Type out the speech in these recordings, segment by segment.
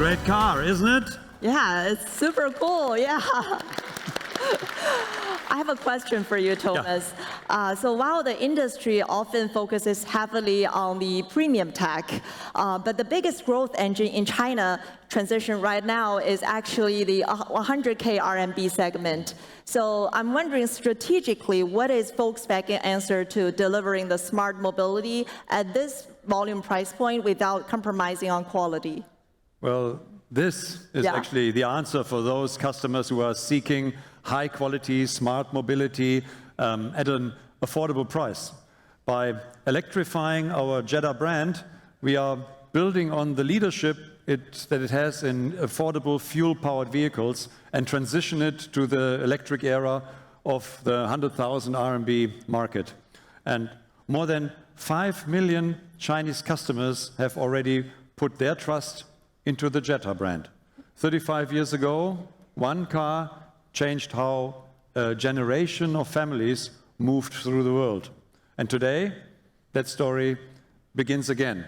great car, isn't it? Yeah, it's super cool. Yeah. I have a question for you, Thomas. Yeah. So while the industry often focuses heavily on the premium tech, but the biggest growth engine in China transition right now is actually the 100K RMB segment. So I'm wondering strategically, what is Volkswagen's answer to delivering the smart mobility at this volume price point without compromising on quality? Well, this is actually the answer for those customers who are seeking high quality, smart mobility at an affordable price. By electrifying our Jetta brand, we are building on the leadership that it has in affordable fuel-powered vehicles and transition it to the electric era of the 100,000 RMB market. And more than 5 million Chinese customers have already put their trust into the Jetta brand. 35 years ago, one car changed how a generation of families moved through the world. And today, that story begins again.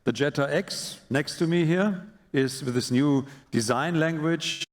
The Jetta X, next to me here, is with this new design language